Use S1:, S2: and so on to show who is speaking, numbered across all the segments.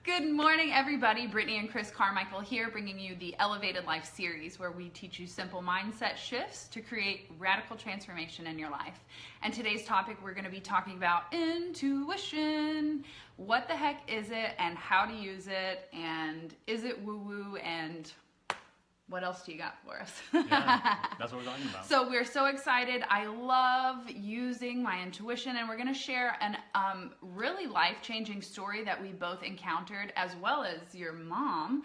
S1: Good morning, everybody. Brittany and Chris Carmichael here, bringing you the Elevated Life series, where we teach you simple mindset shifts to create radical transformation in your life. And today's topic, we're going to be talking about intuition. What the heck is it, and how to use it, and is it woo-woo, and what else do you got for us?
S2: Yeah, that's what we're talking about.
S1: So we're so excited. I love using my intuition, and we're going to share an really life-changing story that we both encountered, as well as your mom,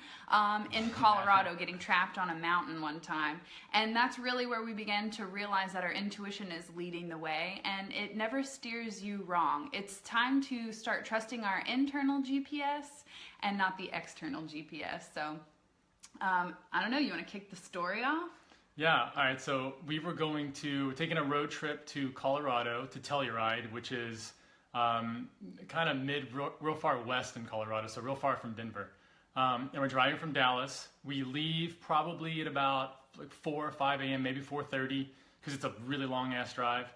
S1: in Colorado, getting trapped on a mountain one time. And that's really where we began to realize that our intuition is leading the way, and it never steers you wrong. It's time to start trusting our internal GPS and not the external GPS. So I don't know, you want to kick the story off?
S2: Yeah, all right, so we were taking a road trip to Colorado to Telluride, which is kind of real far west in Colorado, so real far from Denver. And we're driving from Dallas. We leave probably at about like 4 or 5 a.m., maybe 4:30, because it's a really long-ass drive.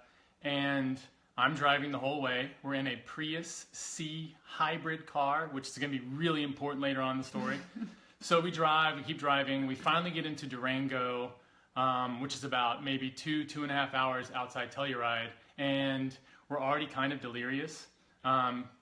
S2: And I'm driving the whole way. We're in a Prius C hybrid car, which is going to be really important later on in the story. So we keep driving. We finally get into Durango, which is about maybe 2.5 hours outside Telluride. And we're already kind of delirious,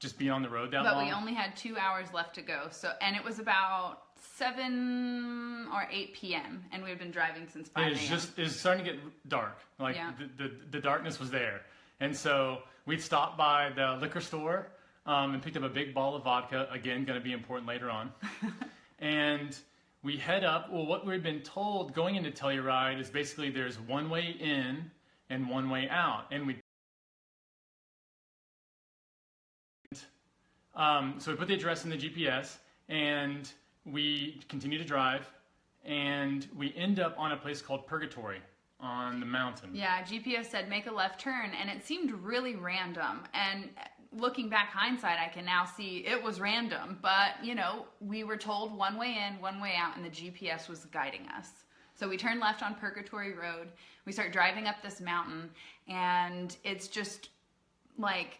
S2: just being on the road that long.
S1: But we only had 2 hours left to go. And it was about 7 or 8 p.m. And we had been driving since 5 a.m.
S2: It's starting to get dark. Like
S1: yeah.
S2: the darkness was there. And so we stopped by the liquor store and picked up a big bottle of vodka. Again, going to be important later on. And we head up. Well, what we've been told going into Telluride is basically there's one way in and one way out. And so we put the address in the GPS, and we continue to drive, and we end up on a place called Purgatory on the mountain.
S1: Yeah, GPS said make a left turn, and it seemed really random. And looking back, hindsight, I can now see it was random, but we were told one way in, one way out, and the GPS was guiding us. So we turned left on Purgatory Road. We start driving up this mountain, and it's just like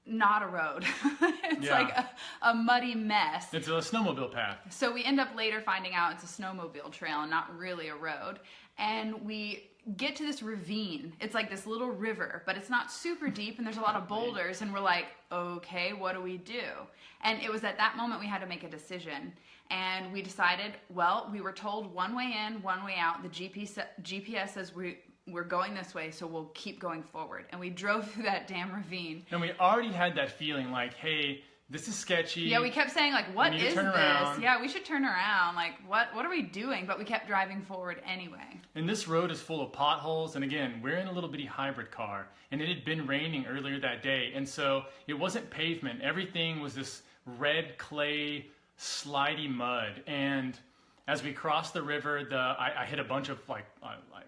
S1: not a road. It's like a muddy mess.
S2: It's a snowmobile path.
S1: So we end up later finding out it's a snowmobile trail and not really a road. And we get to this ravine. It's like this little river, but it's not super deep, and there's a lot of boulders, and we're like, okay, what do we do? And it was at that moment we had to make a decision. And we decided, well, we were told one way in, one way out. The GPS says we're going this way, so we'll keep going forward. And we drove through that damn ravine.
S2: And we already had that feeling like, hey, this is sketchy.
S1: Yeah, we kept saying, like, what is this?
S2: Around.
S1: Yeah, we should turn around. Like, what are we doing? But we kept driving forward anyway.
S2: And this road is full of potholes. And again, we're in a little bitty hybrid car. And it had been raining earlier that day. And so it wasn't pavement. Everything was this red clay, slidey mud. And as we crossed the river, I hit a bunch of like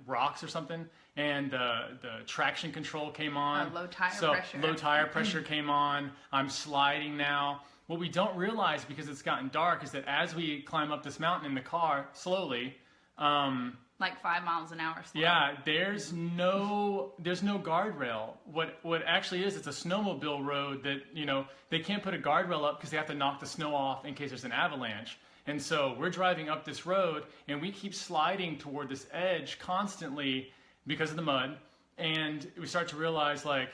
S2: rocks or something, and the traction control came on.
S1: Low tire
S2: pressure came on. I'm sliding now. What we don't realize, because it's gotten dark, is that as we climb up this mountain in the car slowly,
S1: like 5 miles an hour slow.
S2: Yeah, there's no guardrail. What actually is, it's a snowmobile road that they can't put a guardrail up because they have to knock the snow off in case there's an avalanche. And so we're driving up this road, and we keep sliding toward this edge constantly because of the mud. And we start to realize, like,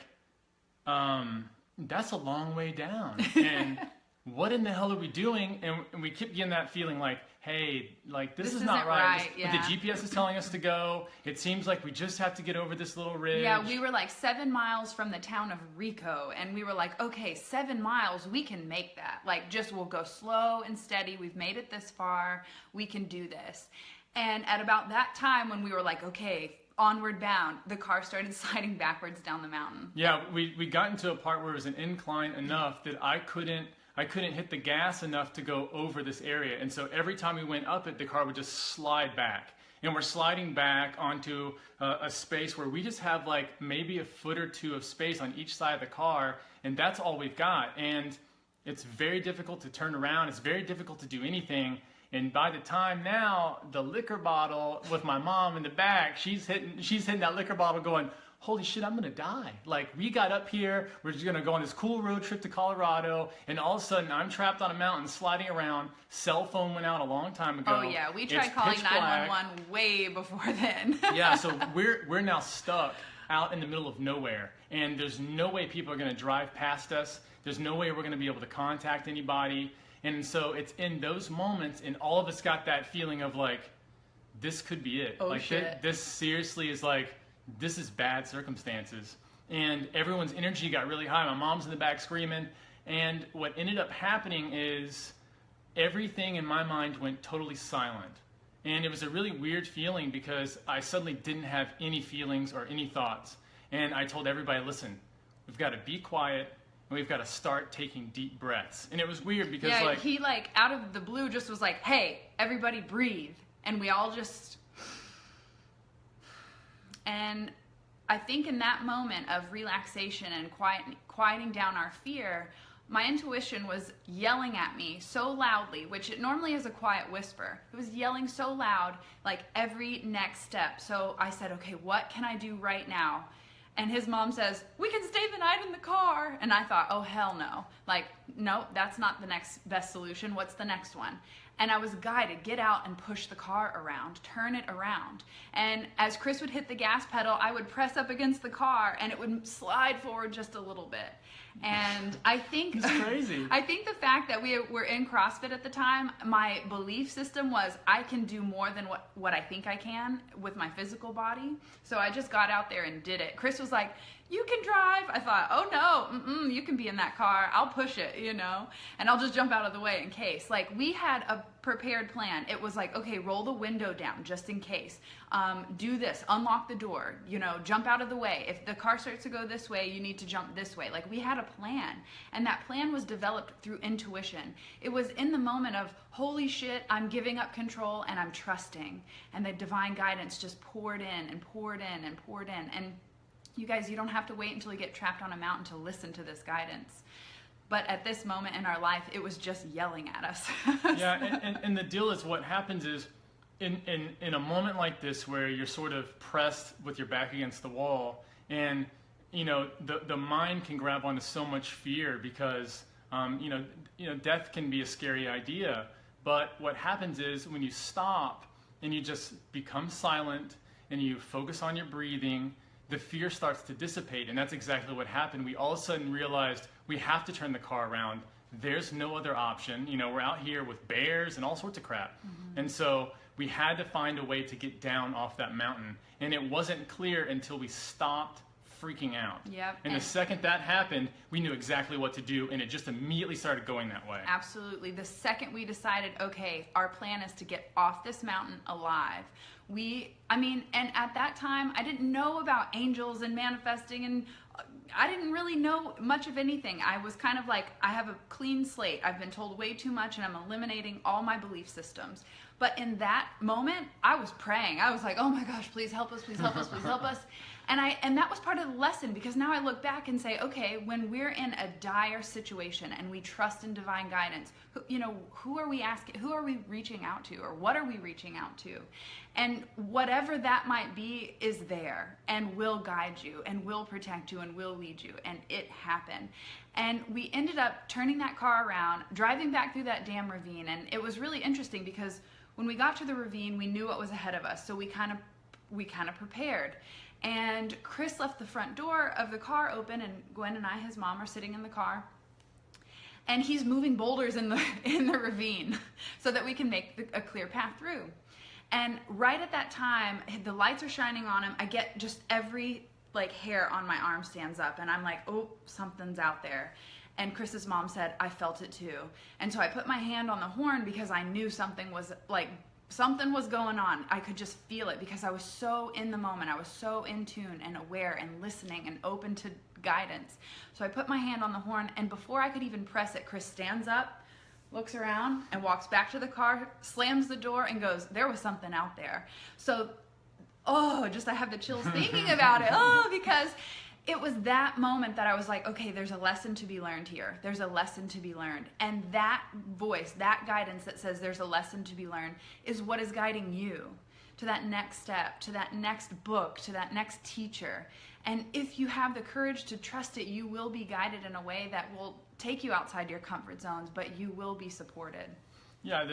S2: that's a long way down. And what in the hell are we doing? And we keep getting that feeling like, hey, like this is not right.
S1: Yeah.
S2: But the GPS is telling us to go. It seems like we just have to get over this little ridge.
S1: Yeah, we were like 7 miles from the town of Rico, and we were like, okay, 7 miles, we can make that. Like, we'll go slow and steady. We've made it this far. We can do this. And at about that time when we were like, okay, onward bound, the car started sliding backwards down the mountain.
S2: Yeah, we got into a part where it was an incline enough that I couldn't hit the gas enough to go over this area. And so every time we went up it, the car would just slide back. And we're sliding back onto a space where we just have like maybe a foot or two of space on each side of the car. And that's all we've got. And it's very difficult to turn around. It's very difficult to do anything. And by the time now, the liquor bottle with my mom in the back, she's hitting that liquor bottle going, holy shit, I'm gonna die. Like, we got up here, we're just gonna go on this cool road trip to Colorado, and all of a sudden I'm trapped on a mountain sliding around. Cell phone went out a long time ago.
S1: Oh yeah, we tried calling 911 way before then.
S2: Yeah, so we're now stuck out in the middle of nowhere, and there's no way people are gonna drive past us. There's no way we're gonna be able to contact anybody. And so it's in those moments, and all of us got that feeling of like, this could be it.
S1: Oh,
S2: like
S1: shit.
S2: This seriously is like, this is bad circumstances. And everyone's energy got really high. My mom's in the back screaming. And what ended up happening is everything in my mind went totally silent. And it was a really weird feeling because I suddenly didn't have any feelings or any thoughts. And I told everybody, listen, we've got to be quiet. And we've got to start taking deep breaths. And it was weird because
S1: he out of the blue just was like, hey, everybody breathe. And we all just, and I think in that moment of relaxation and quieting down our fear, my intuition was yelling at me so loudly, which it normally is a quiet whisper. It was yelling so loud, like every next step. So I said, okay, what can I do right now? And his mom says, we can stay the night in the car. And I thought, oh, hell no. Like, no, that's not the next best solution. What's the next one? And I was guided, get out and push the car around, turn it around. And as Chris would hit the gas pedal, I would press up against the car and it would slide forward just a little bit. And I think
S2: it's crazy.
S1: I think the fact that we were in CrossFit at the time, my belief system was I can do more than what I think I can with my physical body. So I just got out there and did it. Chris was like, you can drive. I thought, oh no, you can be in that car. I'll push it, you know, and I'll just jump out of the way in case. Like, we had a prepared plan. It was like, okay, roll the window down just in case. Do this, unlock the door, you know, jump out of the way. If the car starts to go this way, you need to jump this way. Like, we had a plan, and that plan was developed through intuition. It was in the moment of, holy shit, I'm giving up control and I'm trusting. And the divine guidance just poured in and poured in and poured in. And you guys, you don't have to wait until you get trapped on a mountain to listen to this guidance. But at this moment in our life, it was just yelling at us.
S2: Yeah, and the deal is, what happens is, in a moment like this where you're sort of pressed with your back against the wall, and you know the mind can grab onto so much fear because you know death can be a scary idea. But what happens is, when you stop and you just become silent and you focus on your breathing, the fear starts to dissipate. And that's exactly what happened. We all of a sudden realized we have to turn the car around. There's no other option. You know, we're out here with bears and all sorts of crap. Mm-hmm. And so we had to find a way to get down off that mountain. And it wasn't clear until we stopped freaking out.
S1: Yep.
S2: And the second that happened, we knew exactly what to do, and it just immediately started going that way.
S1: Absolutely. The second we decided, okay, our plan is to get off this mountain alive. And at that time, I didn't know about angels and manifesting, and I didn't really know much of anything. I was kind of like, I have a clean slate. I've been told way too much, and I'm eliminating all my belief systems. But in that moment, I was praying. I was like, oh my gosh, please help us, please help us, please help us. And that was part of the lesson, because now I look back and say, okay, when we're in a dire situation and we trust in divine guidance, who are we asking, who are we reaching out to, or what are we reaching out to? And whatever that might be is there and will guide you and will protect you and will lead you. And it happened. And we ended up turning that car around, driving back through that damn ravine. And it was really interesting because when we got to the ravine, we knew what was ahead of us. So we kind of prepared. And Chris left the front door of the car open, and Gwen and I, his mom, are sitting in the car. And he's moving boulders in the ravine so that we can make a clear path through. And right at that time, the lights are shining on him. I get just every hair on my arm stands up, and I'm like, oh, something's out there. And Chris's mom said, I felt it too. And so I put my hand on the horn because I knew something was going on. I could just feel it because I was so in the moment. I was so in tune and aware and listening and open to guidance. So I put my hand on the horn, and before I could even press it, Chris stands up, looks around, and walks back to the car, slams the door, and goes, there was something out there. So, I have the chills thinking about it. Because it was that moment that I was like, okay, there's a lesson to be learned here. There's a lesson to be learned. And that voice, that guidance that says there's a lesson to be learned is what is guiding you to that next step, to that next book, to that next teacher. And if you have the courage to trust it, you will be guided in a way that will take you outside your comfort zones, but you will be supported.
S2: Yeah,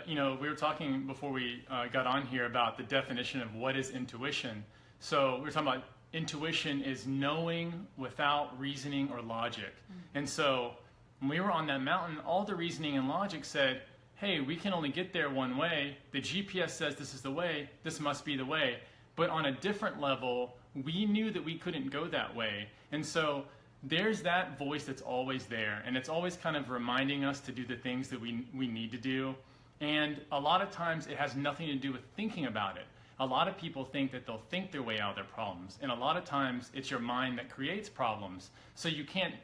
S2: we were talking before we got on here about the definition of what is intuition. So we were talking about intuition is knowing without reasoning or logic. And so when we were on that mountain, all the reasoning and logic said, hey, we can only get there one way. The GPS says this is the way. This must be the way. But on a different level, we knew that we couldn't go that way. And so there's that voice that's always there. And it's always kind of reminding us to do the things that we need to do. And a lot of times it has nothing to do with thinking about it. A lot of people think that they'll think their way out of their problems. And a lot of times it's your mind that creates problems. So you can't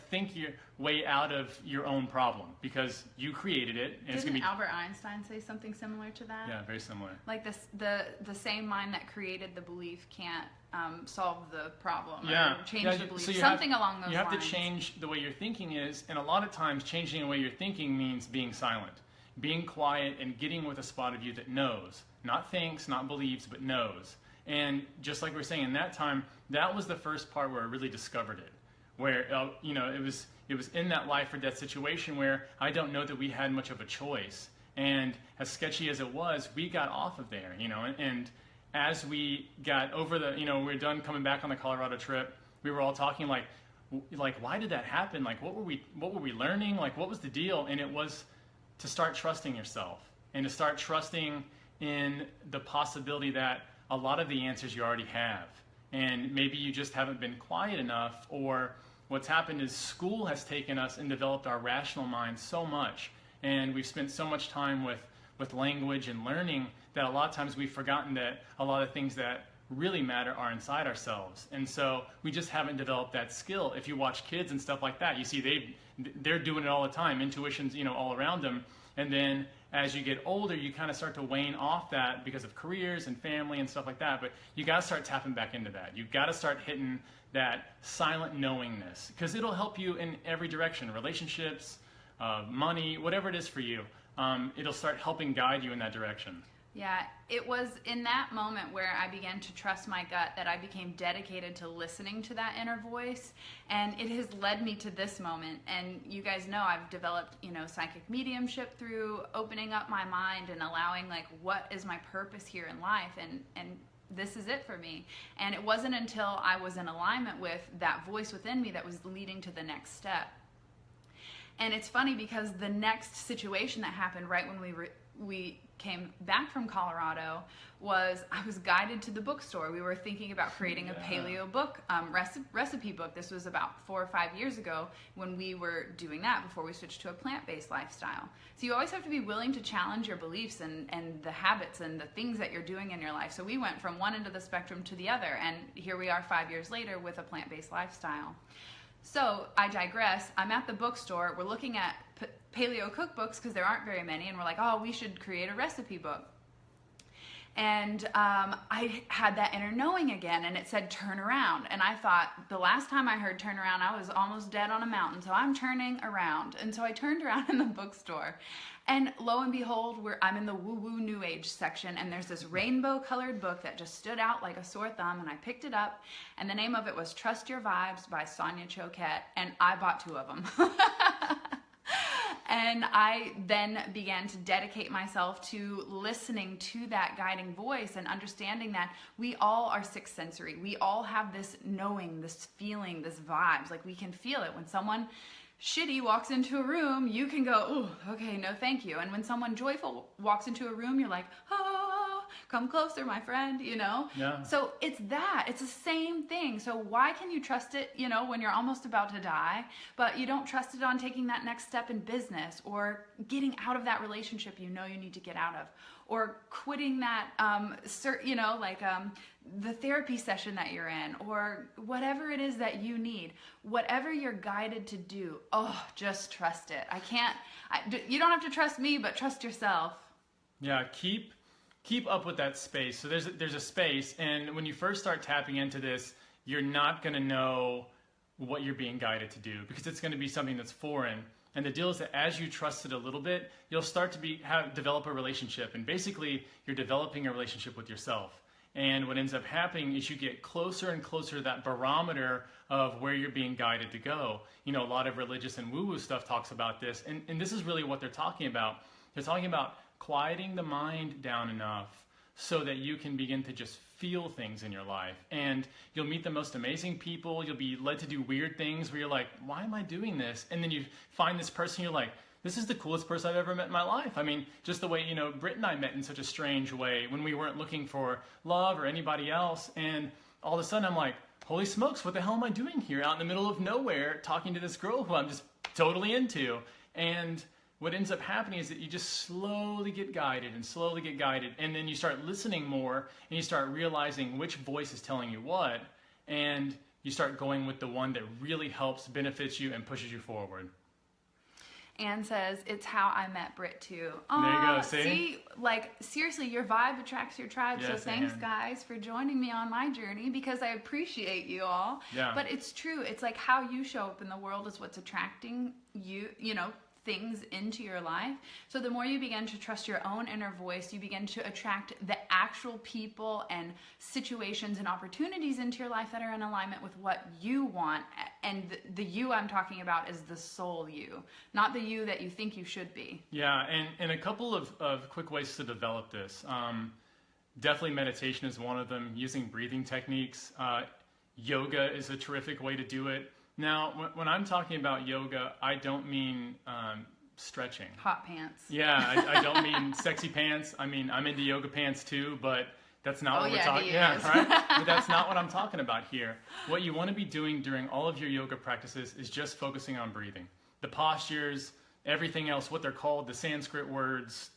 S2: think your way out of your own problem because you created it. And
S1: Didn't Albert Einstein say something similar to that?
S2: Yeah, very similar.
S1: Like the same mind that created the belief can't solve the problem
S2: or
S1: change the belief.
S2: So
S1: Something along those lines.
S2: You have to change the way your thinking is. And a lot of times changing the way you're thinking means being silent. Being quiet and getting with a spot of you that knows. Not thinks, not believes, but knows. And just like we were saying, in that time, that was the first part where I really discovered it. Where, it was in that life or death situation where I don't know that we had much of a choice. And as sketchy as it was, we got off of there, and as we got over we were done coming back on the Colorado trip, we were all talking like, why did that happen? Like, what were we learning? Like, what was the deal? And it was to start trusting yourself and to start trusting in the possibility that a lot of the answers you already have. And maybe you just haven't been quiet enough, or what's happened is school has taken us and developed our rational mind so much. And we've spent so much time with language and learning that a lot of times we've forgotten that a lot of things that really matter are inside ourselves. And so we just haven't developed that skill. If you watch kids and stuff like that, you see they're doing it all the time. Intuition's all around them. And then as you get older, you kind of start to wane off that because of careers and family and stuff like that. But you got to start tapping back into that. You got to start hitting that silent knowingness, because it'll help you in every direction. Relationships, money, whatever it is for you, it'll start helping guide you in that direction.
S1: Yeah, it was in that moment where I began to trust my gut that I became dedicated to listening to that inner voice, and it has led me to this moment. And you guys know I've developed, psychic mediumship through opening up my mind and allowing what is my purpose here in life, and this is it for me. And it wasn't until I was in alignment with that voice within me that was leading to the next step. And it's funny because the next situation that happened right when we came back from Colorado was I was guided to the bookstore. We were thinking about creating a paleo book, recipe book. This was about 4 or 5 years ago when we were doing that before we switched to a plant-based lifestyle. So you always have to be willing to challenge your beliefs and the habits and the things that you're doing in your life. So we went from one end of the spectrum to the other, and here we are 5 years later with a plant-based lifestyle. So I digress. I'm at the bookstore. We're looking at paleo cookbooks because there aren't very many, and we're like, oh, we should create a recipe book. And I had that inner knowing again, and it said turn around. And I thought, the last time I heard turn around, I was almost dead on a mountain, so I'm turning around. And so I turned around in the bookstore, and lo and behold, I'm in the woo-woo new age section, and there's this rainbow colored book that just stood out like a sore thumb, and I picked it up, and the name of it was Trust Your Vibes by Sonia Choquette, and I bought 2 of them. And I then began to dedicate myself to listening to that guiding voice and understanding that we all are sixth sensory. We all have this knowing, this feeling, this vibes. Like, we can feel it. When someone shitty walks into a room, you can go, oh, okay, no thank you. And when someone joyful walks into a room, you're like, oh, come closer, my friend,
S2: Yeah.
S1: So it's the same thing. So why can you trust it, when you're almost about to die, but you don't trust it on taking that next step in business, or getting out of that relationship you need to get out of, or quitting that, the therapy session that you're in, or whatever it is that you need, whatever you're guided to do, just trust it. You don't have to trust me, but trust yourself.
S2: Yeah, keep up with that space. So there's a space, and when you first start tapping into this, you're not going to know what you're being guided to do, because it's going to be something that's foreign. And the deal is that as you trust it a little bit, you'll start to develop a relationship, and basically you're developing a relationship with yourself. And what ends up happening is you get closer and closer to that barometer of where you're being guided to go. You know, a lot of religious and woo-woo stuff talks about this, and this is really what they're talking about. They're talking about quieting the mind down enough so that you can begin to just feel things in your life. And you'll meet the most amazing people. You'll be led to do weird things where you're like, why am I doing this? And then you find this person, you're like, this is the coolest person I've ever met in my life. I mean, just the way, you know, Britt and I met in such a strange way when we weren't looking for love or anybody else. And all of a sudden I'm like, holy smokes, what the hell am I doing here out in the middle of nowhere talking to this girl who I'm just totally into? And what ends up happening is that you just slowly get guided and slowly get guided. And then you start listening more and you start realizing which voice is telling you what. And you start going with the one that really helps, benefits you, and pushes you forward.
S1: Anne says, it's how I met Britt too.
S2: There you go, see?
S1: Like, seriously, your vibe attracts your tribe.
S2: Yes,
S1: so thanks,
S2: Anne.
S1: guys, for joining me on my journey, because I appreciate you all.
S2: Yeah.
S1: But it's true. It's like how you show up in the world is what's attracting you, you know, things into your life. So the more you begin to trust your own inner voice, you begin to attract the actual people and situations and opportunities into your life that are in alignment with what you want. And the you I'm talking about is the soul you, not the you that you think you should be.
S2: Yeah, and a couple of quick ways to develop this. Definitely meditation is one of them, using breathing techniques. Yoga is a terrific way to do it. Now, when I'm talking about yoga, I don't mean stretching.
S1: Hot pants.
S2: Yeah, I don't mean sexy pants. I mean, I'm into yoga pants too, but that's not what we're talking about. Yeah, right? But that's not what I'm talking about here. What you want to be doing during all of your yoga practices is just focusing on breathing. The postures, everything else, what they're called, the Sanskrit words,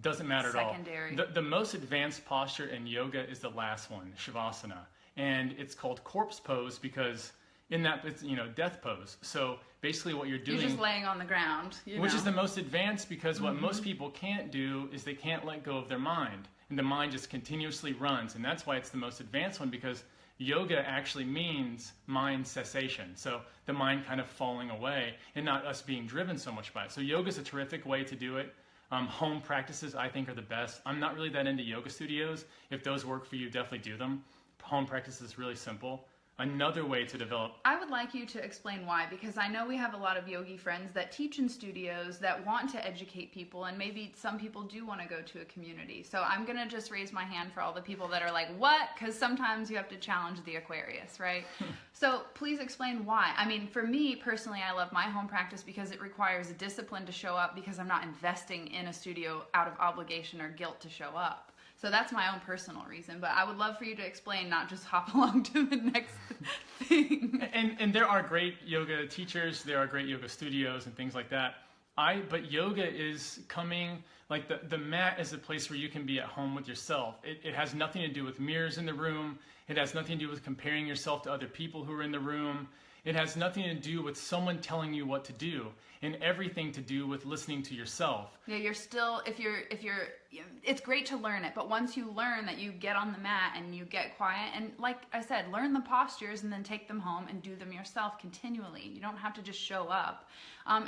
S2: doesn't matter at all.
S1: Secondary.
S2: The most advanced posture in yoga is the last one, Shavasana. And it's called corpse pose because in that, it's, you know, death pose. So basically what you're doing...
S1: You're just laying on the ground.
S2: Which is the most advanced, because what most people can't do is they can't let go of their mind. And the mind just continuously runs. And that's why it's the most advanced one, because yoga actually means mind cessation. So the mind kind of falling away and not us being driven so much by it. So yoga is a terrific way to do it. Home practices, I think, are the best. I'm not really that into yoga studios. If those work for you, definitely do them. Home practice is really simple. Another way to develop...
S1: I would like you to explain why, because I know we have a lot of yogi friends that teach in studios that want to educate people, and maybe some people do want to go to a community. So I'm going to just raise my hand for all the people that are like, what? Because sometimes you have to challenge the Aquarius, right? So please explain why. I mean, for me personally, I love my home practice because it requires discipline to show up, because I'm not investing in a studio out of obligation or guilt to show up. So that's my own personal reason, but I would love for you to explain, not just hop along to the next thing.
S2: And there are great yoga teachers, there are great yoga studios and things like that. But yoga is coming, like the mat is a place where you can be at home with yourself. It has nothing to do with mirrors in the room. It has nothing to do with comparing yourself to other people who are in the room. It has nothing to do with someone telling you what to do, and everything to do with listening to yourself. Yeah,
S1: you're still, if you're, it's great to learn it, but once you learn that, you get on the mat and you get quiet, and like I said, learn the postures and then take them home and do them yourself continually. You don't have to just show up.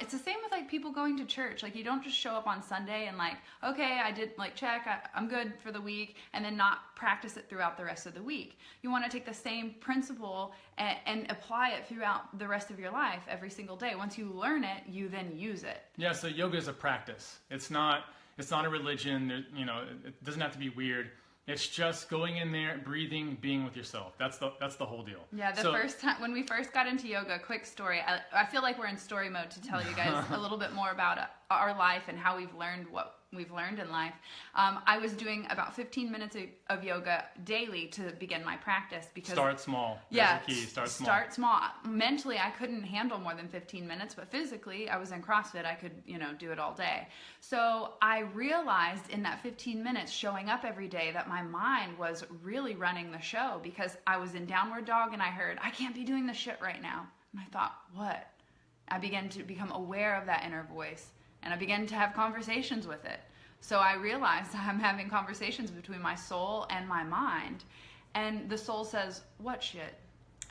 S1: It's the same with like people going to church. Like, you don't just show up on Sunday and like, okay, I did like check, I'm good for the week, and then not practice it throughout the rest of the week. You want to take the same principle and apply it throughout the rest of your life every single day. Once you learn it, you then use it.
S2: Yeah, so yoga is a practice. It's not a religion. You know, it doesn't have to be weird. It's just going in there, breathing, being with yourself. That's the whole deal.
S1: Yeah, first time when we first got into yoga, quick story. I feel like we're in story mode to tell you guys a little bit more about our life and how we've learned what we've learned in life. I was doing about 15 minutes of yoga daily to begin my practice, because
S2: start small.
S1: Yeah,
S2: the key. Start
S1: small. Mentally, I couldn't handle more than 15 minutes, but physically, I was in CrossFit. I could, do it all day. So I realized in that 15 minutes showing up every day that my mind was really running the show, because I was in downward dog and I heard, I can't be doing this shit right now. And I thought, what? I began to become aware of that inner voice. And I began to have conversations with it. So I realized I'm having conversations between my soul and my mind. And the soul says, what shit?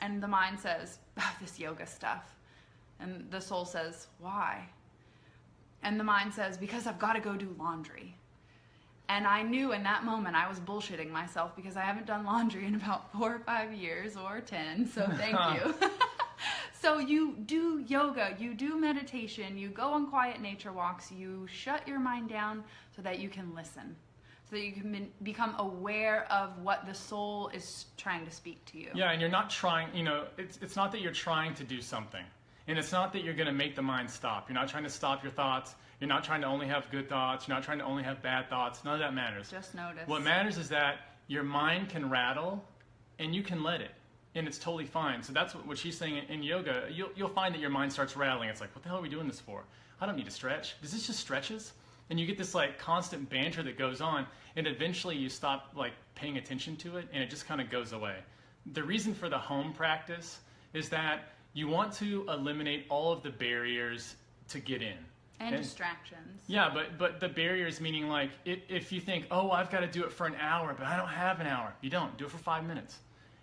S1: And the mind says, oh, this yoga stuff. And the soul says, why? And the mind says, because I've got to go do laundry. And I knew in that moment I was bullshitting myself because I haven't done laundry in about 4 or 5 years, or 10, so thank you. So you do yoga, you do meditation, you go on quiet nature walks, you shut your mind down so that you can listen, so that you can become aware of what the soul is trying to speak to you.
S2: Yeah, and you're not trying, it's not that you're trying to do something. And it's not that you're going to make the mind stop. You're not trying to stop your thoughts. You're not trying to only have good thoughts. You're not trying to only have bad thoughts. None of that matters.
S1: Just notice.
S2: What matters is that your mind can rattle and you can let it. And it's totally fine. So that's what she's saying in yoga. You'll find that your mind starts rattling. It's like, what the hell are we doing this for? I don't need to stretch. Is this just stretches? And you get this like constant banter that goes on. And eventually you stop like paying attention to it and it just kind of goes away. The reason for the home practice is that you want to eliminate all of the barriers to get in.
S1: And distractions.
S2: Yeah, but the barriers meaning like if you think, oh, I've got to do it for an hour, but I don't have an hour. You don't. Do it for 5 minutes.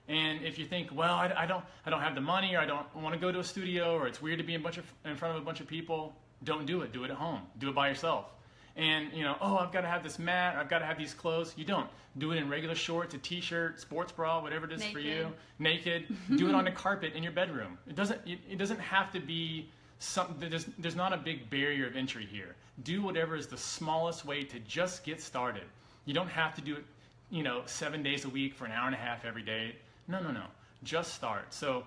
S2: And if you think, well, I don't have the money, or I don't want to go to a studio, or it's weird to be in front of a bunch of people, don't do it. Do it at home. Do it by yourself. And oh, I've got to have this mat, or I've got to have these clothes. You don't. Do it in regular shorts, a t-shirt, sports bra, whatever it is for you. Naked. Do it on a carpet in your bedroom. It doesn't have to be something. There's not a big barrier of entry here. Do whatever is the smallest way to just get started. You don't have to do it, 7 days a week for an hour and a half every day. No. Just start. So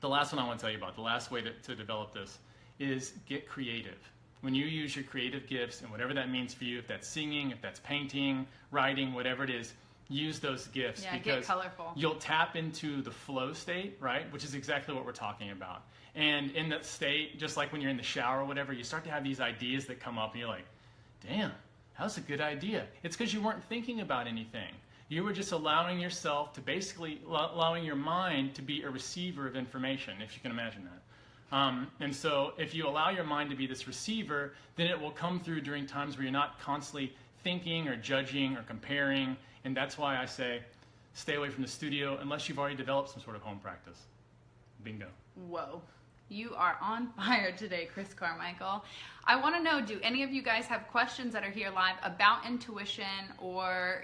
S2: the last one I want to tell you about, the last way to develop this is get creative. When you use your creative gifts, and whatever that means for you, if that's singing, if that's painting, writing, whatever it is, use those gifts, because
S1: get colorful.
S2: You'll tap into the flow state, right? Which is exactly what we're talking about. And in that state, just like when you're in the shower or whatever, you start to have these ideas that come up and you're like, damn, that was a good idea. It's because you weren't thinking about anything. You were just allowing yourself to allowing your mind to be a receiver of information, if you can imagine that. And so if you allow your mind to be this receiver, then it will come through during times where you're not constantly thinking or judging or comparing. And that's why I say stay away from the studio unless you've already developed some sort of home practice. Bingo.
S1: Whoa. You are on fire today, Chris Carmichael. I want to know, do any of you guys have questions that are here live about intuition, or,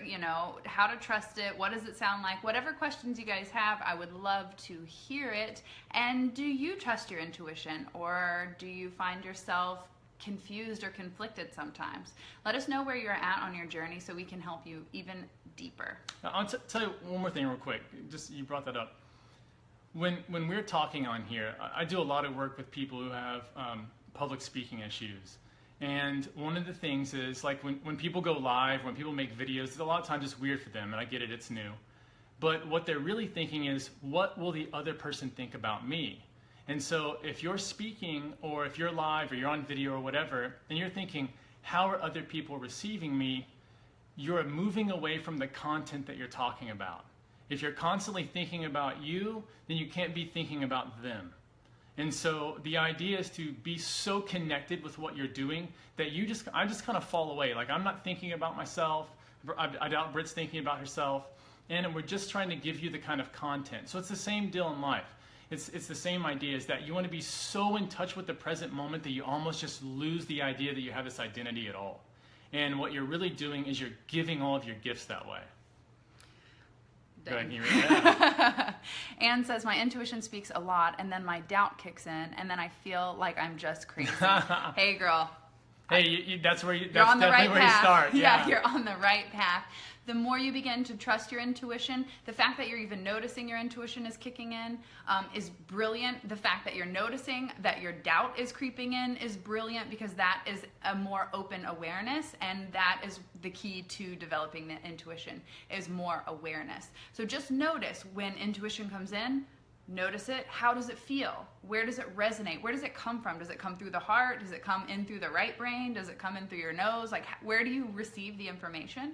S1: how to trust it? What does it sound like? Whatever questions you guys have, I would love to hear it. And do you trust your intuition, or do you find yourself confused or conflicted sometimes? Let us know where you're at on your journey so we can help you even deeper.
S2: I'll tell you one more thing real quick. Just, you brought that up. When we're talking on here, I do a lot of work with people who have public speaking issues. And one of the things is, like, when people go live, when people make videos, a lot of times it's weird for them, and I get it, it's new. But what they're really thinking is, what will the other person think about me? And so if you're speaking, or if you're live, or you're on video or whatever, and you're thinking, how are other people receiving me? You're moving away from the content that you're talking about. If you're constantly thinking about you, then you can't be thinking about them. And so the idea is to be so connected with what you're doing that I just kind of fall away. Like, I'm not thinking about myself. I doubt Britt's thinking about herself. And we're just trying to give you the kind of content. So it's the same deal in life. It's the same idea, is that you want to be so in touch with the present moment that you almost just lose the idea that you have this identity at all. And what you're really doing is you're giving all of your gifts that way.
S1: Anne says, my intuition speaks a lot, and then my doubt kicks in, and then I feel like I'm just crazy. Hey, girl.
S2: Hey, that's where that's
S1: on the
S2: definitely
S1: right
S2: where
S1: path.
S2: You start.
S1: Yeah, you're on the right path. The more you begin to trust your intuition, the fact that you're even noticing your intuition is kicking in is brilliant. The fact that you're noticing that your doubt is creeping in is brilliant, because that is a more open awareness, and that is the key to developing the intuition, is more awareness. So just notice when intuition comes in. Notice it. How does it feel? Where does it resonate? Where does it come from? Does it come through the heart? Does it come in through the right brain? Does it come in through your nose? Like, where do you receive the information?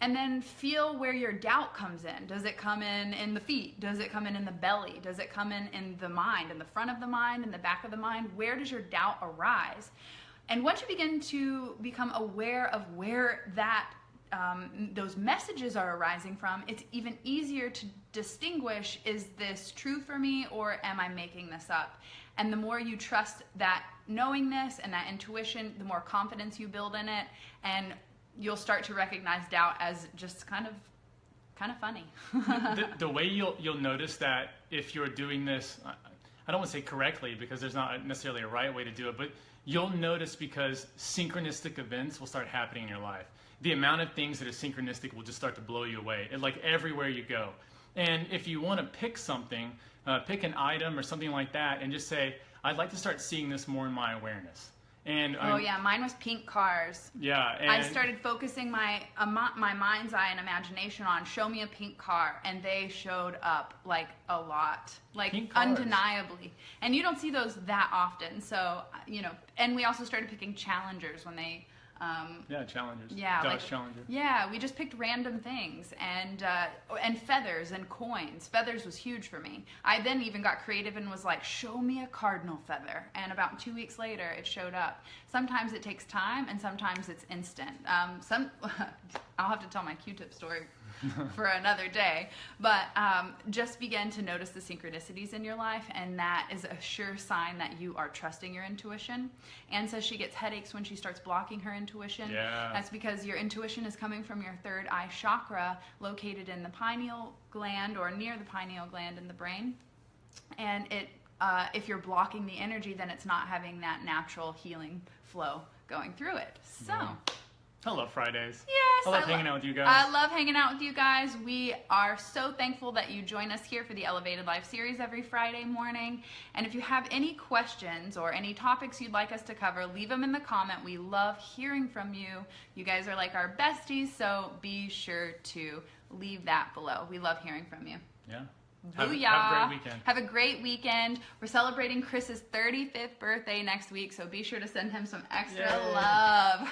S1: And then feel where your doubt comes in. Does it come in the feet? Does it come in the belly? Does it come in the mind, in the front of the mind, in the back of the mind? Where does your doubt arise? And once you begin to become aware of where that those messages are arising from, it's even easier to distinguish, is this true for me, or am I making this up? And the more you trust that knowingness and that intuition, the more confidence you build in it. And you'll start to recognize doubt as just kind of funny.
S2: The way you'll notice that if you're doing this, I don't want to say correctly because there's not necessarily a right way to do it, but you'll notice because synchronistic events will start happening in your life. The amount of things that are synchronistic will just start to blow you away, and like everywhere you go. And if you want to pick something, pick an item or something like that, and just say, I'd like to start seeing this more in my awareness. And
S1: mine was pink cars.
S2: Yeah, and
S1: I started focusing my mind's eye and imagination on show me a pink car, and they showed up like a lot, like undeniably. And you don't see those that often, so And we also started picking challengers when they.
S2: Challengers.
S1: Yeah,
S2: Dodge Challenger.
S1: Yeah, we just picked random things and feathers and coins. Feathers was huge for me. I then even got creative and was like, show me a cardinal feather. And about 2 weeks later, it showed up. Sometimes it takes time, and sometimes it's instant. I'll have to tell my Q-tip story for another day, but just begin to notice the synchronicities in your life, and that is a sure sign that you are trusting your intuition. Anne says she gets headaches when she starts blocking her intuition.
S2: Yeah.
S1: That's because your intuition is coming from your third eye chakra, located in the pineal gland or near the pineal gland in the brain, and if you're blocking the energy, then it's not having that natural healing flow going through it. So.
S2: I love Fridays.
S1: Yes,
S2: I love hanging out with you guys.
S1: I love hanging out with you guys. We are so thankful that you join us here for the Elevated Life series every Friday morning. And if you have any questions or any topics you'd like us to cover, leave them in the comment. We love hearing from you. You guys are like our besties, so be sure to leave that below. We love hearing from you.
S2: Yeah.
S1: Booyah.
S2: Have a great weekend.
S1: Have a great weekend. We're celebrating Chris's 35th birthday next week, so be sure to send him some extra love.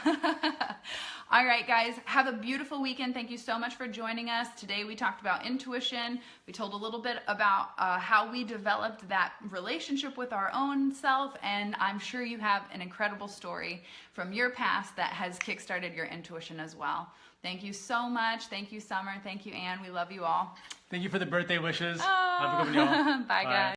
S1: All right, guys, have a beautiful weekend. Thank you so much for joining us. Today we talked about intuition. We told a little bit about how we developed that relationship with our own self, and I'm sure you have an incredible story from your past that has kickstarted your intuition as well. Thank you so much. Thank you, Summer. Thank you, Anne. We love you all.
S2: Thank you for the birthday wishes.
S1: Oh.
S2: Have a good one, y'all.
S1: Bye, guys.